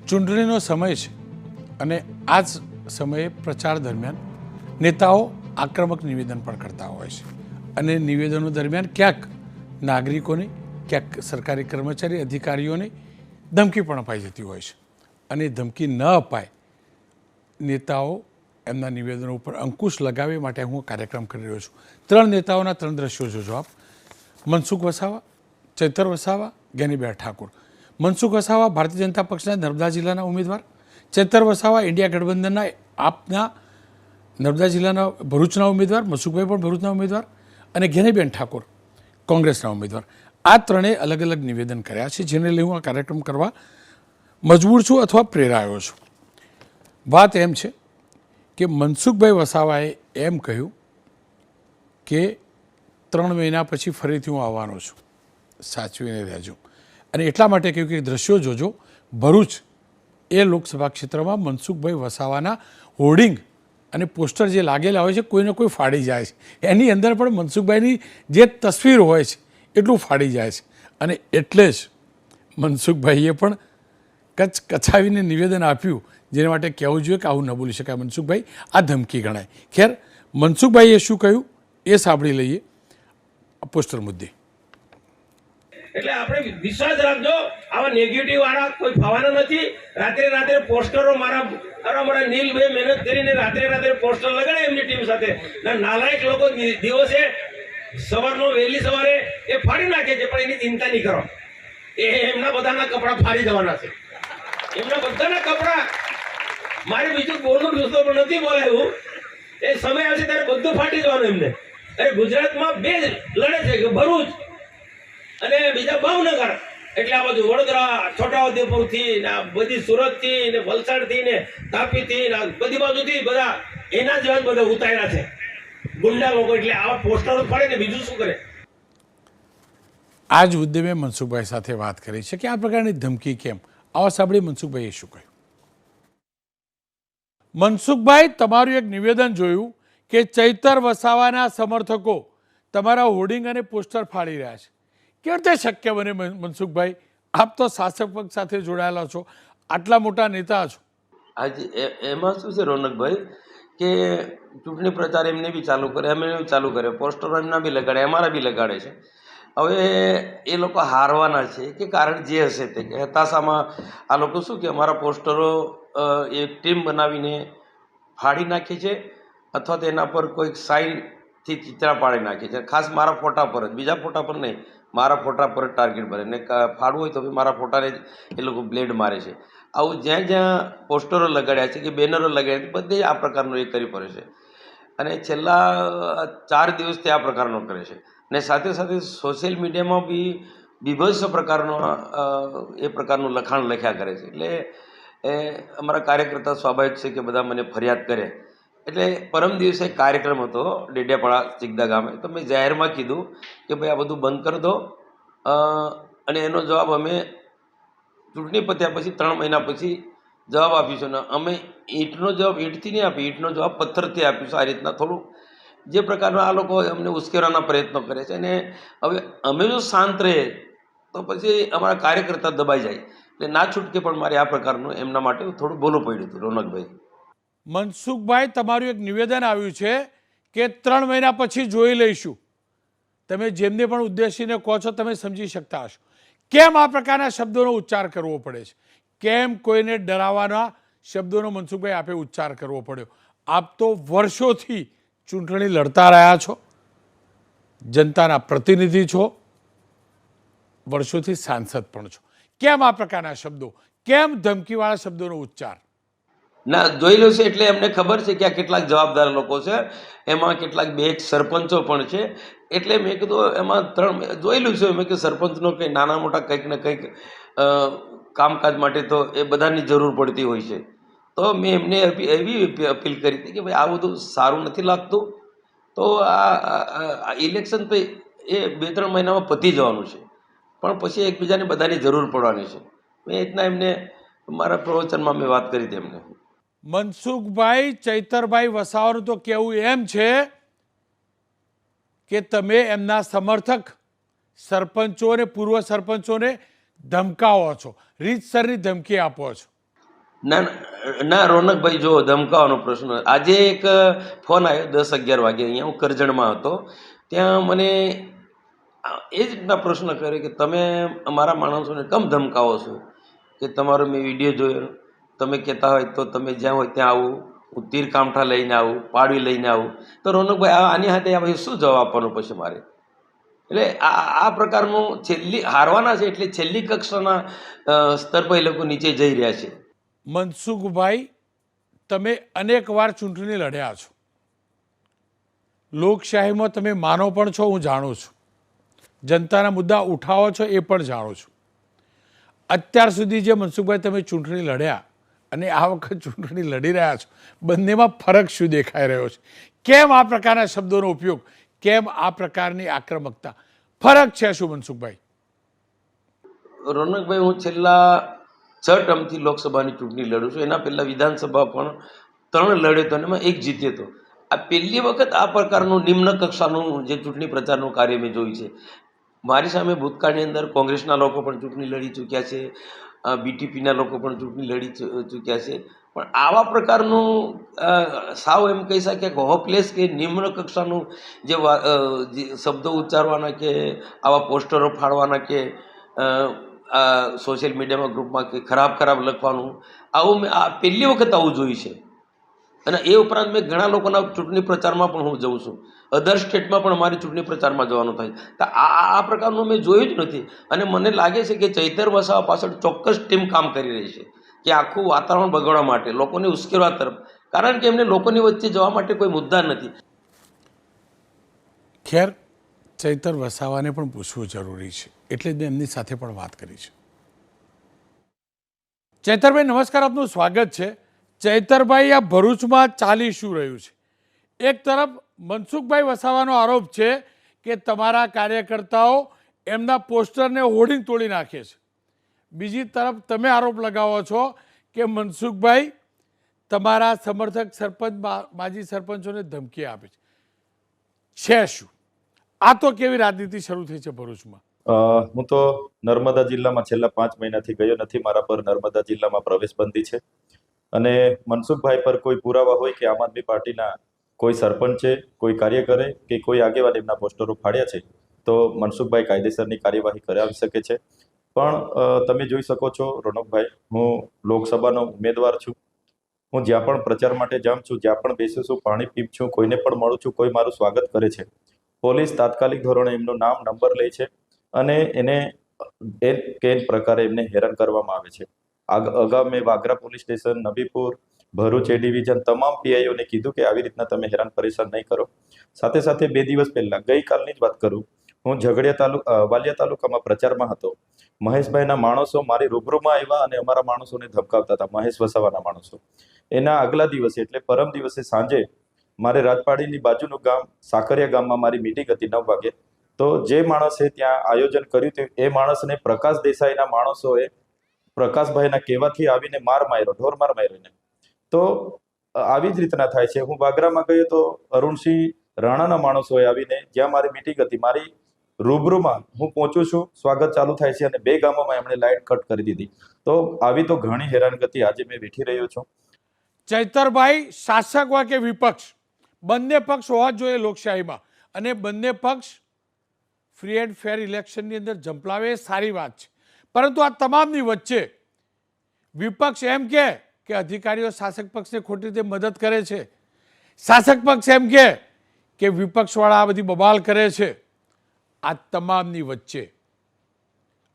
ચૂંટણીનો સમય છે અને આ જ સમયે પ્રચાર દરમિયાન નેતાઓ આક્રમક નિવેદન પણ કરતા હોય છે અને નિવેદનો દરમિયાન ક્યાંક નાગરિકોને ક્યાંક સરકારી કર્મચારી અધિકારીઓને ધમકી પણ અપાઈ જતી હોય છે અને ધમકી ન અપાય નેતાઓ એમના નિવેદનો ઉપર અંકુશ લગાવે માટે હું કાર્યક્રમ કરી રહ્યો છું। 3 નેતાઓના 3 દ્રશ્યો જોજો આપ। મનસુખ વસાવા, ચૈતર વસાવા, જ્ઞાનીબેન ઠાકોર। મનસુખ વસાવા ભારતીય જનતા પક્ષના નર્મદા જિલ્લાના ઉમેદવાર, ચૈતર વસાવા ઇન્ડિયા ગઠબંધનના આપના નર્મદા જિલ્લાના ભરૂચના ઉમેદવાર, મનસુખભાઈ પણ ભરૂચના ઉમેદવાર અને જ્ઞાનીબેન ઠાકોર કોંગ્રેસના ઉમેદવાર। આ ત્રણેય અલગ અલગ નિવેદન કર્યા છે જેને લઈ હું આ કાર્યક્રમ કરવા મજબૂર છું અથવા પ્રેરાયો છું। વાત એમ છે કે મનસુખભાઈ વસાવાએ એમ કહ્યું કે 3 મહિના પછી ફરીથી હું આવવાનો છું, સાચવીને રહેજો। અને એટલા માટે કહ્યું કે દ્રશ્યો જોજો, ભરૂચ એ લોકસભા ક્ષેત્રમાં મનસુખભાઈ વસાવાના હોર્ડિંગ અને પોસ્ટર જે લાગેલા હોય છે કોઈને કોઈ ફાડી જાય છે, એની અંદર પણ મનસુખભાઈની જે તસવીર હોય છે એટલું ફાડી જાય છે અને એટલે જ મનસુખભાઈએ પણ કચાવીને નિવેદન આપ્યું, જેના માટે કહેવું જોઈએ કે આવું ન બોલી શકાય મનસુખભાઈ, આ ધમકી ગણાય। ખેર, મનસુખભાઈએ શું કહ્યું એ સાંભળી લઈએ પોસ્ટર મુદ્દે। એટલે આપણે વિશ્વાસ રાખજો, આવા નેગેટિવ વાળા કોઈ ફાવાના નથી। રાત્રે પોસ્ટરો મારા નીલભાઈ મહેનત કરીને રાત્રે પોસ્ટર લગાડે એમની ટીમ સાથે। નાલાયક લોકો દિવસે સવારનો વહેલી સવારે એ ફાડી નાખે છે, પણ એની ચિંતા નહીં કરો, એ એમના બધાના કપડા ફાડી જવાના છે, એમના બધાના કપડા। મારે બીજું બોલવું જોતો પણ નથી બોલાયું, એ સમય આવશે ત્યારે બધું ફાટી જવાનું એમને। અરે ગુજરાતમાં 2 લડે છે કે ભરૂચ અને બીજા ભાવનગર, એટલે આ બધું વડોદરા, છોટાઉદેપુર થી ને બધી સુરત થી ને વલસાડ થી ને તાપી થી ને બધી બાજુથી બધા એના જેવા બધા ઉતાર્યા છે ગુંડા લોકો। એટલે આવા પોસ્ટરો ફાડે ને બીજું શું કરે। આ જ મુદ્દે મેં મનસુખભાઈ સાથે વાત કરી છે કે આ પ્રકારની ધમકી કેમ। આવા સાંભળી મનસુખભાઈએ શું કહ્યું। મનસુખભાઈ, તમારું એક નિવેદન જોયું કે ચૈતર વસાવાના સમર્થકો તમારા હોર્ડિંગ અને પોસ્ટર ફાડી રહ્યા છે, કેવી રીતે શક્ય બને મનસુખભાઈ? આપ તો શાસક પક્ષ સાથે જોડાયેલા છો, આટલા મોટા નેતા છો। આજે એમાં શું છે રોનકભાઈ કે ચૂંટણી પ્રચાર એમને બી ચાલુ કરે, અમે બી ચાલુ કરે, પોસ્ટરો એમના બી લગાડે, અમારા બી લગાડે છે। હવે એ લોકો હારવાના છે કે કારણ જે હશે તે, કે હતાશામાં આ લોકો શું કે અમારા પોસ્ટરો એક ટીમ બનાવીને ફાડી નાખે છે અથવા તો એના પર કોઈક સાઈનથી ચિત્રા પાડી નાખે છે, ખાસ મારા ફોટા પર જ, બીજા ફોટા પર નહીં, મારા ફોટા પર જ ટાર્ગેટ બને ને ફાડવું હોય તો મારા ફોટાને જ એ લોકો બ્લેડ મારે છે। આવું જ્યાં જ્યાં પોસ્ટરો લગાડ્યા છે કે બેનરો લગાડ્યા છે બધે આ પ્રકારનું એ કરી પડે છે અને છેલ્લા 4 દિવસથી આ પ્રકારનો કરે છે ને સાથે સાથે સોશિયલ મીડિયામાં બી બીભત્સ પ્રકારનો એ પ્રકારનું લખાણ લખ્યા કરે છે। એટલે એ અમારા કાર્યકર્તા સ્વાભાવિક છે કે બધા મને ફરિયાદ કરે। એટલે પરમ દિવસે કાર્યક્રમ હતો ડેડિયાપાડા ચિકદા ગામે, તો મેં જાહેરમાં કીધું કે ભાઈ આ બધું બંધ કરી દો અને એનો જવાબ અમે ચૂંટણી પત્યા પછી 3 મહિના પછી જવાબ આપીશું ને અમે ઈંટનો જવાબ ઈંટથી નહીં આપી, ઈંટનો જવાબ પથ્થરથી આપીશું। આ રીતના થોડું જે પ્રકારના આ લોકો અમને ઉશ્કેરવાના પ્રયત્નો કરે છે અને હવે અમે જો શાંત રહે તો પછી અમારા કાર્યકર્તા દબાઈ જાય, એટલે ના છૂટકે પણ મારે આ પ્રકારનું એમના માટે થોડું બોલવું પડ્યું હતું રોનકભાઈ। મનસુખભાઈ, તમારું એક નિવેદન આવ્યું છે કે 3 મહિના પછી જોઈ લઈશું। તમે જેમને પણ ઉદ્દેશીને કહો છો તમે સમજી શકતા હશો, કેમ આ પ્રકારના શબ્દોનો ઉચ્ચાર કરવો પડે છે? કેમ કોઈને ડરાવવાના શબ્દોનો મનસુખભાઈ આપે ઉચ્ચાર કરવો પડ્યો? આપ તો વર્ષોથી ચૂંટણી લડતા રહ્યા છો, જનતાના પ્રતિનિધિ છો, વર્ષોથી સાંસદ પણ છો, કેમ આ પ્રકારના શબ્દો, કેમ ધમકીવાળા શબ્દોનો ઉચ્ચાર? ના, જોયેલું છે એટલે એમને ખબર છે કે આ કેટલાક જવાબદાર લોકો છે, એમાં કેટલાક 2 સરપંચો પણ છે। એટલે મેં કીધું એમાં 3 જોયેલું છે મેં કે સરપંચનો કંઈ નાના મોટા કંઈક ને કંઈક કામકાજ માટે તો એ બધાની જરૂર પડતી હોય છે। તો મેં એમને એવી અપીલ કરી હતી કે ભાઈ આ બધું સારું નથી લાગતું, તો આ ઇલેક્શન તો એ 2-3 મહિનામાં પતી જવાનું છે, પણ પછી એકબીજાને બધાની જરૂર પડવાની છે। મેં એટલા એમને મારા પ્રવચનમાં મેં વાત કરી હતી એમને। મનસુખભાઈ, ચૈતરભાઈ વસાવાનું તો કહેવું એમ છે કે તમે એમના સમર્થક સરપંચો અને પૂર્વ સરપંચોને ધમકાવો છો, રીતસરની ધમકી આપો છો। ના ના રોનકભાઈ, જો ધમકાવાનો પ્રશ્ન, આજે એક ફોન આવ્યો 10-11 વાગે, અહીંયા હું કરજણમાં હતો, ત્યાં મને એ જ રીતના પ્રશ્ન કર્યો કે તમે અમારા માણસોને કેમ ધમકાવો છો, કે તમારો મેં વિડીયો જોયો, તમે કહેતા હોય તો તમે જ્યાં હોય ત્યાં આવું, હું તીર કામઠા લઈને આવું, પાડવી લઈને આવું. તો રોનકભાઈ, આની સાથે આ પછી શું જવાબ આપવાનો પછી મારે? એટલે આ પ્રકારનું હારવાના છે, એટલે છેલ્લી કક્ષાના સ્તર પર એ લોકો નીચે જઈ રહ્યા છે. મનસુખભાઈ, તમે અનેક વાર ચૂંટણી લડ્યા છો, લોકશાહીમાં તમે માનો પણ છો, હું જાણું છું, જનતાના મુદ્દા ઉઠાવો છો એ પણ જાણું છું. અત્યાર સુધી જે મનસુખભાઈ તમે ચૂંટણી લડ્યા અને આ વખત ચૂંટણી લડી રહ્યા છો, બંનેમાં ફરક શું દેખાઈ રહ્યો છે? કેમ આ પ્રકારના શબ્દોનો ઉપયોગ, કેમ આ પ્રકારની આક્રમકતા? ફરક છે શું મનસુખભાઈ? રોનકભાઈ, હું છેલ્લા 6 ટર્મથી લોકસભાની ચૂંટણી લડું છું. એના પહેલાં વિધાનસભા પણ 3 લડ્યો હતો અને એમાં 1 જીત્યો હતો. આ પહેલી વખત આ પ્રકારનું નિમ્ન કક્ષાનું જે ચૂંટણી પ્રચારનું કાર્ય મેં જોયું છે. મારી સામે ભૂતકાળની અંદર કોંગ્રેસના લોકો પણ ચૂંટણી લડી ચૂક્યા છે, બીટીપીના લોકો પણ ચૂંટણી લડી ચૂક્યા છે, પણ આવા પ્રકારનું સાવ એમ કહી શકીએ કે હોપલેસ કે નિમ્ન કક્ષાનું જે શબ્દો ઉચ્ચારવાના, કે આવા પોસ્ટરો ફાડવાના, કે સોશિયલ મીડિયામાં ગ્રુપમાં કે ખરાબ લખવાનું, આવું મેં આ પહેલી વખત આવું જોયું છે. અને એ ઉપરાંત મેં ઘણા લોકોના ચૂંટણી પ્રચારમાં પણ હું જઉં છું, અધર સ્ટેટમાં પણ અમારી ચૂંટણી પ્રચારમાં જવાનું થાય. તો આ પ્રકારનું મેં જોયું જ નથી. અને મને લાગે છે કે ચૈતર વસાવા પાછળ ચોક્કસ ટીમ કામ કરી રહી છે, કે આખું વાતાવરણ બગાડવા માટે, લોકોને ઉશ્કેરવા તરફ, કારણ કે એમને લોકોની વચ્ચે જવા માટે કોઈ મુદ્દા નથી. ખેર, ચૈતર વસાવાને પણ પૂછવું જરૂરી છે, એટલે જ મેં એમની સાથે પણ વાત કરી છે. ચૈતરભાઈ, નમસ્કાર, આપનું સ્વાગત છે. ચૈતરભાઈ, આ ભરૂચમાં ચાલી શું રહ્યું છે? એક તરફ મનસુખભાઈ વસાવાનો આરોપ છે કે તમારા કાર્યકર્તાઓ એમના પોસ્ટરને હોર્ડિંગ તોડી નાખે છે. બીજી તરફ તમે આરોપ લગાવો છો કે મનસુખભાઈ તમારા સમર્થક સરપંચ, માજી સરપંચોને ધમકી આપે છે શું? આ તો કેવી રાજનીતિ શરૂ થઈ છે ભરૂચમાં? હું તો નર્મદા જિલ્લામાં છેલ્લા 5 મહિનાથી ગયો નથી. મારા પર નર્મદા જિલ્લામાં પ્રવેશ બંધી છે. અને મનસુખભાઈ પર કોઈ પુરાવા હોય કે આમ આદમી પાર્ટીના કોઈ સરપંચે, કોઈ કાર્યકરે કે કોઈ આગેવાન એમના પોસ્ટરો ફાડ્યા છે, તો મનસુખભાઈ કાયદેસરની કાર્યવાહી કરાવી શકે છે. પણ તમે જોઈ શકો છો રોનકભાઈ, હું લોકસભાનો ઉમેદવાર છું. હું જ્યાં પણ પ્રચાર માટે જાઉં છું, જ્યાં પણ બેસું છું, પાણી પીઉં છું, કોઈને પણ મળું છું, કોઈ મારું સ્વાગત કરે છે. પોલીસ તાત્કાલિક ધોરણે એમનું નામ, નંબર લે છે અને એને કે પ્રકારે એમને હેરાન કરવામાં આવે છે. અગાઉ મેં વાગરા પોલીસ સ્ટેશન, નબીપુર, ભરૂચ એ ડિવિઝન તમામ પીઆઈઓને કીધું કે આવી રીતના તમે હેરાન પરેશાન નહીં કરો. સાથે સાથે 2 દિવસ પહેલા, ગઈકાલની જ વાત કરું, હું વાલિયા તાલુકામાં પ્રચારમાં હતો. મહેશભાઈના માણસો મારી રૂબરૂમાં આવ્યા અને અમારા માણસોને ધમકાવતા હતા, મહેશ વસાવાના માણસો. એના આગલા દિવસે એટલે પરમ દિવસે સાંજે મારે રાજપાડીની બાજુનું ગામ સાકરિયા ગામમાં મારી મીટિંગ હતી 9 વાગે. તો જે માણસે ત્યાં આયોજન કર્યું હતું એ માણસને પ્રકાશ દેસાઈના માણસોએ પ્રકાશભાઈના કહેવાથી આવીને ઢોર માર માર્યો એને. તો આવી જ રીતના થાય છે. હું વાગરામાં ગયો તો અરુણસિંહ રાણાના માણસોએ આવીને, જ્યાં મારી મીટિંગ હતી, મારી રૂબરૂમાં હું પહોંચું છું, સ્વાગત ચાલુ થાય છે અને 2 ગામોમાં એમણે લાઇટ કટ કરી દીધી. તો આવી તો ઘણી હેરાનગતિ આજે મેં વેઠી રહ્યો છું. ચૈતરભાઈ, શાસક હોય કે વિપક્ષ, બંને પક્ષ હોવા જોઈએ લોકશાહીમાં, અને બંને પક્ષ ફ્રી એન્ડ ફેર ઇલેક્શનની અંદર ઝંપલાવે એ સારી વાત છે. પરંતુ આ તમામની વચ્ચે વિપક્ષ એમ કે અધિકારીઓ શાસક પક્ષને ખોટી રીતે મદદ કરે છે, શાસક પક્ષ એમ કે વિપક્ષવાળા આ બધી બબાલ કરે છે. આ તમામની વચ્ચે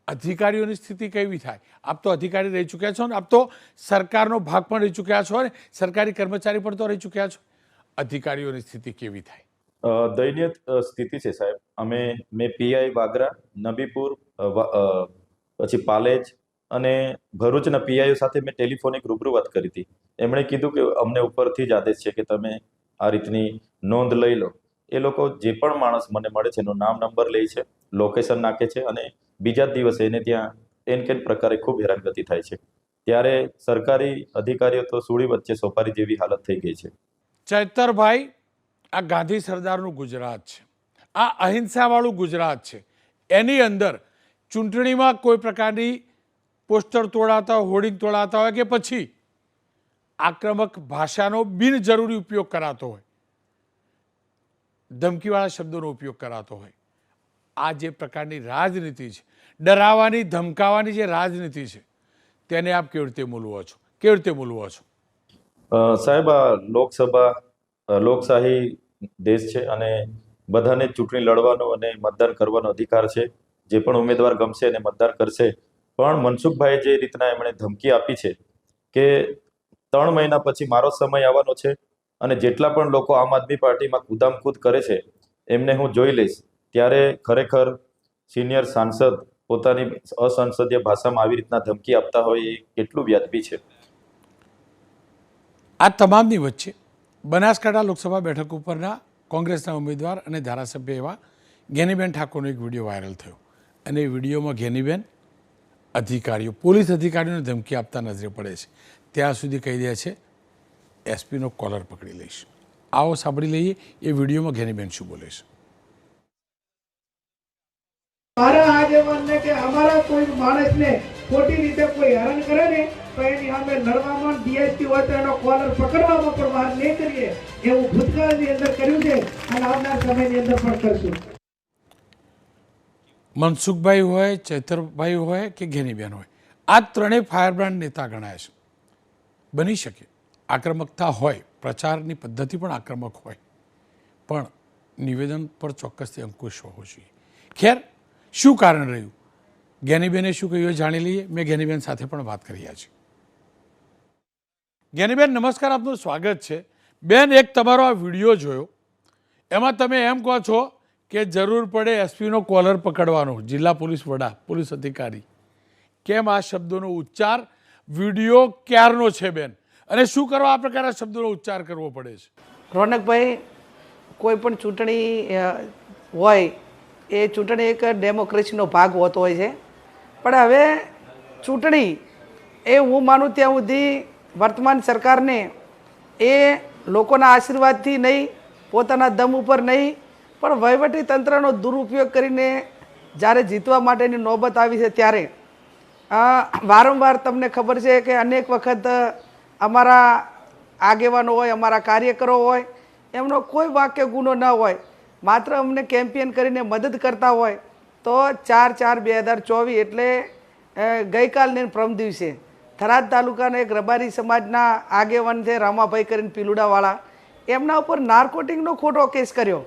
અધિકારીઓની સ્થિતિ કેવી થાય? આપ તો અધિકારી રહી ચૂક્યા છો ને, આપ તો સરકારનો ભાગ પણ રહી ચૂક્યા છો ને, સરકારી કર્મચારી પણ તો રહી ચૂક્યા છો. અધિકારીઓની સ્થિતિ કેવી થાય? દયનીય સ્થિતિ છે સાહેબ. મેં પીઆઈ વાગરા, નબીપુર, પછી પાલેજ અને ભરૂચના પીઆઈઓ સાથે મેં ટેલિફોનિક રૂબરૂ વાત કરી હતી. એમણે કીધું કે અમને ઉપરથી જ આદેશ છે કે તમે આ રીતની નોંધ લઈ લો. એ લોકો જે પણ માણસ મને મળે છે એનું નામ, નંબર લે છે, લોકેશન નાખે છે અને બીજા જ દિવસે એને ત્યાં એન પ્રકારે ખૂબ હેરાનગતિ થાય છે. ત્યારે સરકારી અધિકારીઓ તો સૂળી વચ્ચે સોપારી જેવી હાલત થઈ ગઈ છે. ચૈતરભાઈ, આ ગાંધી સરદારનું ગુજરાત છે, આ અહિંસાવાળું ગુજરાત છે. એની અંદર ચૂંટણીમાં કોઈ પ્રકારની પોસ્ટર તોડાતા હોય, હોર્ડિંગ તોડાતા હોય કે પછી આક્રમક ભાષાનો બિનજરૂરી ઉપયોગ કરાતો હોય, ધમકીવાળા શબ્દોનો ઉપયોગ કરાતો હોય, આ જે પ્રકારની રાજનીતિ છે, ડરાવવાની ધમકાવવાની જે રાજનીતિ છે, તેને આપ કેવી રીતે મૂલવો છો, કેવી રીતે મૂલવો છો? સાહેબ, આ લોકશાહી દેશ છે અને બધાને ચૂંટણી લડવાનો અને મતદાન કરવાનો અધિકાર છે. જે પણ ઉમેદવાર ગમશે એને મતદાન કરશે. પણ મનસુખભાઈ જે રીતના એમણે ધમકી આપી છે કે 3 મહિના પછી મારો સમય આવવાનો છે અને જેટલા પણ લોકો આમ આદમી પાર્ટીમાં કૂદામકૂદ કરે છે એમને હું જોઈ લઈશ, ત્યારે ખરેખર સિનિયર સાંસદ પોતાની અસંસદીય ભાષામાં આવી રીતના ધમકી આપતા હોય એ કેટલું વ્યાજબી છે? આ તમામની વચ્ચે બનાસકાંઠા લોકસભા બેઠક ઉપરના કોંગ્રેસના ઉમેદવાર અને ધારાસભ્ય એવા જ્ઞાનીબેન ઠાકોરનો એક વિડીયો વાયરલ થયો અને એ વિડીયોમાં જ્ઞાનીબેન અધિકારીઓ, પોલીસ અધિકારીઓને ધમકી આપતા નજરે પડે છે. ત્યાં સુધી કહી દે છે એસપીનો કોલર પકડી લઈશ. આવો સાંભળી લઈએ એ વિડીયોમાં જ્ઞાનીબેન શું બોલે છે. મારા આગેવાનને કે અમારા કોઈ માણસને ખોટી રીતે કોઈ હેરાન કરે ને તો એની સામે લડવામાં ડીએસપી હોય તો એનો કોલર પકડવામાં પણ વાર નહીં કરીએ એવું ભૂતકાળની અંદર કર્યું છે અને આવનાર સમયની અંદર પણ કરશું. મનસુખભાઈ હોય, ચૈતરભાઈ હોય કે જ્ઞાનીબેન હોય, આ ત્રણેય ફાયરબ્રાન્ડ નેતા ગણાય છે. બની શકે આક્રમકતા હોય, પ્રચારની પદ્ધતિ પણ આક્રમક હોય, પણ નિવેદન પર ચોક્કસથી અંકુશ હોવો જોઈએ. ખેર, શું કારણ રહ્યું, જ્ઞાનીબેને શું કહ્યું એ જાણી લઈએ. મેં જ્ઞાનીબેન સાથે પણ વાત કરી છે. જ્ઞાનીબેન નમસ્કાર, આપનું સ્વાગત છે. બેન, એક તમારો આ વિડીયો જોયો, એમાં તમે એમ કહો છો કે જરૂર પડે એસપીનો કોલર પકડવાનો, જિલ્લા પોલીસ વડા, પોલીસ અધિકારી. કેમ આ શબ્દોનો ઉચ્ચાર વિડીયો ક્યારનો છે બેન, અને શું કરવા આ પ્રકારના શબ્દોનો ઉચ્ચાર કરવો પડે છે? રોનકભાઈ, કોઈ પણ ચૂંટણી હોય એ ચૂંટણી એક ડેમોક્રેસીનો ભાગ હોતો હોય છે, પણ હવે ચૂંટણી એ હું માનું ત્યાં સુધી વર્તમાન સરકારને એ લોકોના આશીર્વાદથી નહીં, પોતાના દમ ઉપર નહીં, પણ વહીવટી તંત્રનો દુરુપયોગ કરીને જ્યારે જીતવા માટેની નોબત આવી છે ત્યારે વારંવાર તમને ખબર છે કે અનેક વખત અમારા આગેવાનો હોય, અમારા કાર્યકરો હોય, એમનો કોઈ વાક્ય ગુનો ન હોય, માત્ર અમને કેમ્પેન કરીને મદદ કરતા હોય. તો 4/4/2024 એટલે ગઈકાલને પ્રમ દિવસે થરાદ તાલુકાના એક રબારી સમાજના આગેવાન છે રામાભાઈ કરીને પીલુડાવાળા, એમના ઉપર નાર્કોટિકનો ખોટો કેસ કર્યો.